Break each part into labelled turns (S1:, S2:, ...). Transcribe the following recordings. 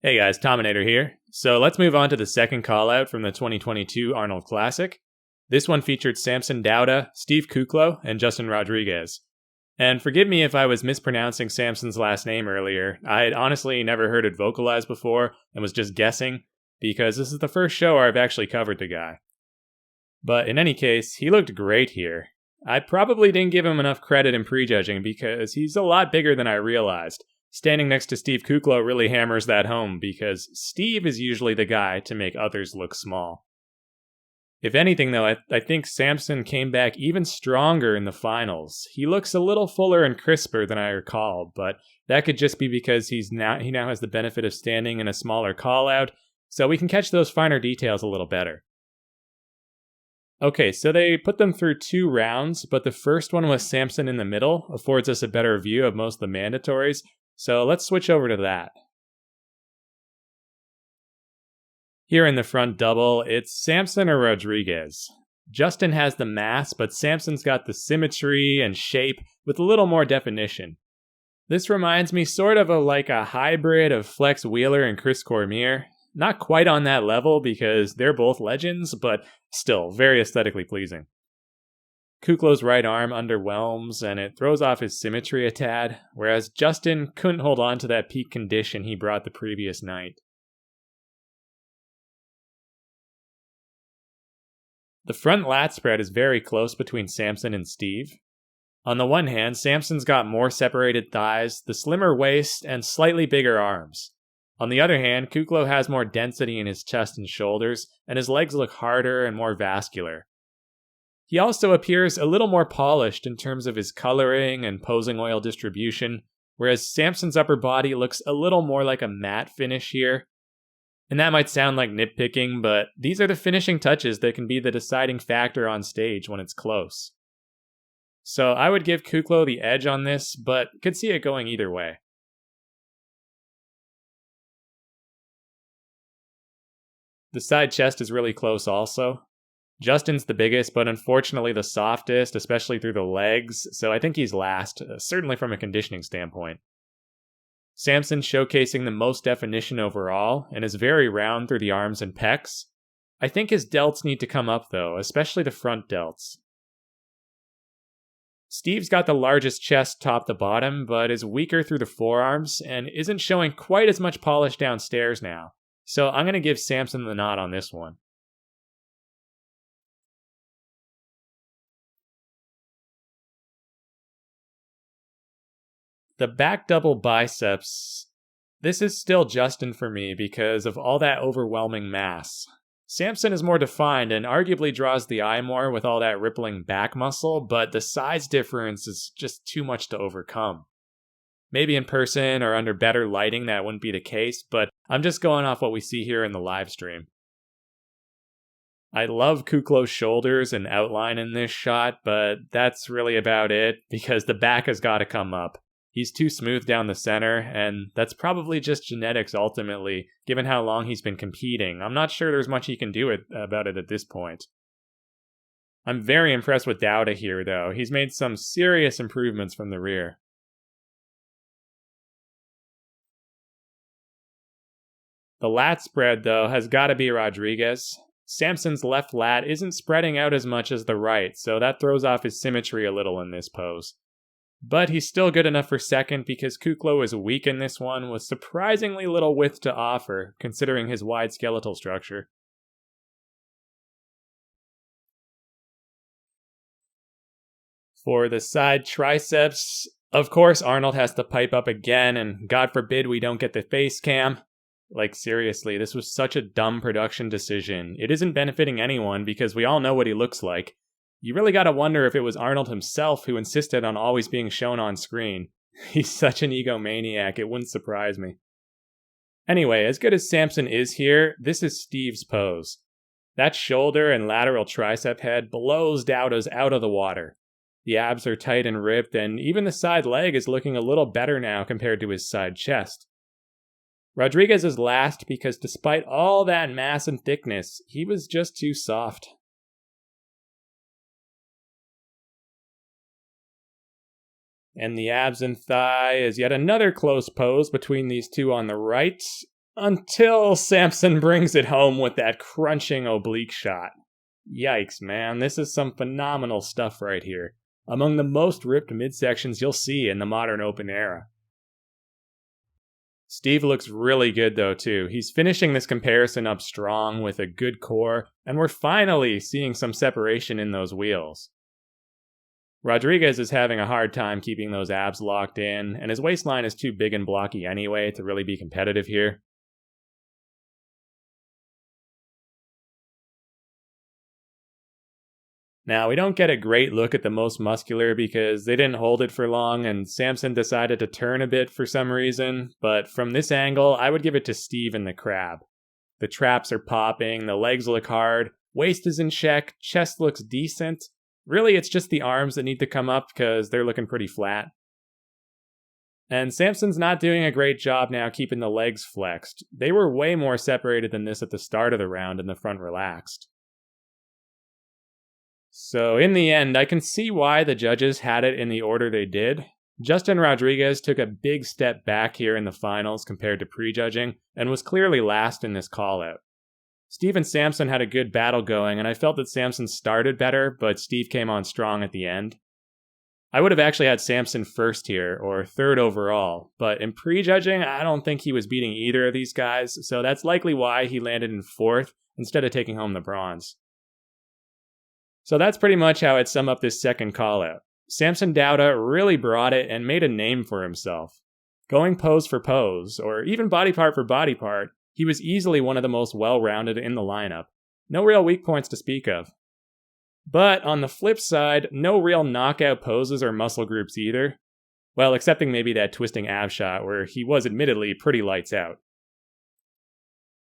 S1: Hey guys, Tominator here. So let's move on to the second call-out from the 2022 Arnold Classic. This one featured Samson Dauda, Steve Kuclo, and Justin Rodriguez. And forgive me if I was mispronouncing Samson's last name earlier. I had honestly never heard it vocalized before and was just guessing, because this is the first show where I've actually covered the guy. But in any case, he looked great here. I probably didn't give him enough credit in prejudging because he's a lot bigger than I realized. Standing next to Steve Kuclo really hammers that home because Steve is usually the guy to make others look small. If anything though, I think Samson came back even stronger in the finals. He looks a little fuller and crisper than I recall, but that could just be because he now has the benefit of standing in a smaller call-out, so we can catch those finer details a little better. Okay, so they put them through 2 rounds, but the first one with Samson in the middle affords us a better view of most of the mandatories, so let's switch over to that. Here in the front double, it's Samson or Rodriguez. Justin has the mass, but Samson's got the symmetry and shape with a little more definition. This reminds me sort of like a hybrid of Flex Wheeler and Chris Cormier. Not quite on that level because they're both legends, but still very aesthetically pleasing. Kuclo's right arm underwhelms, and it throws off his symmetry a tad, whereas Justin couldn't hold on to that peak condition he brought the previous night. The front lat spread is very close between Samson and Steve. On the one hand, Samson's got more separated thighs, the slimmer waist, and slightly bigger arms. On the other hand, Kuclo has more density in his chest and shoulders, and his legs look harder and more vascular. He also appears a little more polished in terms of his coloring and posing oil distribution, whereas Samson's upper body looks a little more like a matte finish here. And that might sound like nitpicking, but these are the finishing touches that can be the deciding factor on stage when it's close. So I would give Kuclo the edge on this, but could see it going either way. The side chest is really close also. Justin's the biggest, but unfortunately the softest, especially through the legs, so I think he's last, certainly from a conditioning standpoint. Samson showcasing the most definition overall, and is very round through the arms and pecs. I think his delts need to come up though, especially the front delts. Steve's got the largest chest top to bottom, but is weaker through the forearms, and isn't showing quite as much polish downstairs now. So I'm going to give Samson the nod on this one. The back double biceps, this is still Justin for me because of all that overwhelming mass. Samson is more defined and arguably draws the eye more with all that rippling back muscle, but the size difference is just too much to overcome. Maybe in person or under better lighting that wouldn't be the case, but I'm just going off what we see here in the live stream. I love Kuclo's shoulders and outline in this shot, but that's really about it because the back has got to come up. He's too smooth down the center, and that's probably just genetics ultimately, given how long he's been competing. I'm not sure there's much he can do about it at this point. I'm very impressed with Dauda here, though. He's made some serious improvements from the rear. The lat spread, though, has got to be Rodriguez. Samson's left lat isn't spreading out as much as the right, so that throws off his symmetry a little in this pose. But he's still good enough for second because Kuclo is weak in this one with surprisingly little width to offer, considering his wide skeletal structure. For the side triceps, of course Arnold has to pipe up again, and God forbid we don't get the face cam. Like seriously, this was such a dumb production decision. It isn't benefiting anyone because we all know what he looks like. You really gotta wonder if it was Arnold himself who insisted on always being shown on screen. He's such an egomaniac, it wouldn't surprise me. Anyway, as good as Samson is here, this is Steve's pose. That shoulder and lateral tricep head blows Dauda's out of the water. The abs are tight and ripped, and even the side leg is looking a little better now compared to his side chest. Rodriguez is last because despite all that mass and thickness, he was just too soft. And the abs and thigh is yet another close pose between these two on the right. Until Samson brings it home with that crunching oblique shot. Yikes, man, this is some phenomenal stuff right here. Among the most ripped midsections you'll see in the modern open era. Steve looks really good though too. He's finishing this comparison up strong with a good core, and we're finally seeing some separation in those wheels. Rodriguez is having a hard time keeping those abs locked in, and his waistline is too big and blocky anyway to really be competitive here. Now, we don't get a great look at the most muscular because they didn't hold it for long and Samson decided to turn a bit for some reason, but from this angle, I would give it to Steve and the crab. The traps are popping, the legs look hard, waist is in check, chest looks decent. Really, it's just the arms that need to come up because they're looking pretty flat. And Samson's not doing a great job now keeping the legs flexed. They were way more separated than this at the start of the round and the front relaxed. So in the end, I can see why the judges had it in the order they did. Justin Rodriguez took a big step back here in the finals compared to prejudging, and was clearly last in this call-out. Steve and Samson had a good battle going, and I felt that Samson started better, but Steve came on strong at the end. I would have actually had Samson first here, or third overall, but in prejudging, I don't think he was beating either of these guys, so that's likely why he landed in fourth instead of taking home the bronze. So that's pretty much how I'd sum up this second call-out. Samson Dauda really brought it and made a name for himself. Going pose for pose, or even body part for body part, he was easily one of the most well-rounded in the lineup. No real weak points to speak of. But on the flip side, no real knockout poses or muscle groups either. Well, excepting maybe that twisting ab shot where he was admittedly pretty lights out.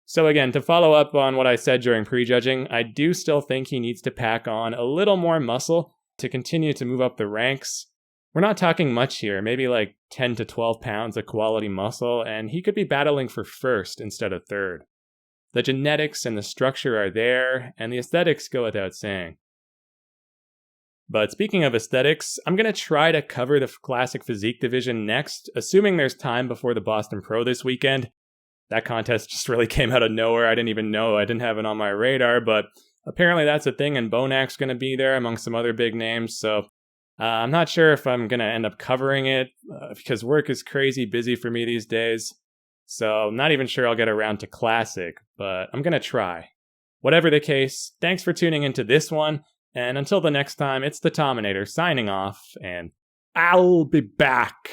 S1: So again, to follow up on what I said during prejudging, I do still think he needs to pack on a little more muscle to continue to move up the ranks. We're not talking much here, maybe like 10 to 12 pounds of quality muscle, and he could be battling for first instead of third. The genetics and the structure are there, and the aesthetics go without saying. But speaking of aesthetics, I'm going to try to cover the classic physique division next, assuming there's time before the Boston Pro this weekend. That contest just really came out of nowhere. I didn't even know. I didn't have it on my radar, but apparently that's a thing, and Bonak's going to be there among some other big names, so I'm not sure if I'm going to end up covering it because work is crazy busy for me these days. So I'm not even sure I'll get around to Classic, but I'm going to try. Whatever the case, thanks for tuning into this one, and until the next time, it's the Tominator signing off, and I'll be back.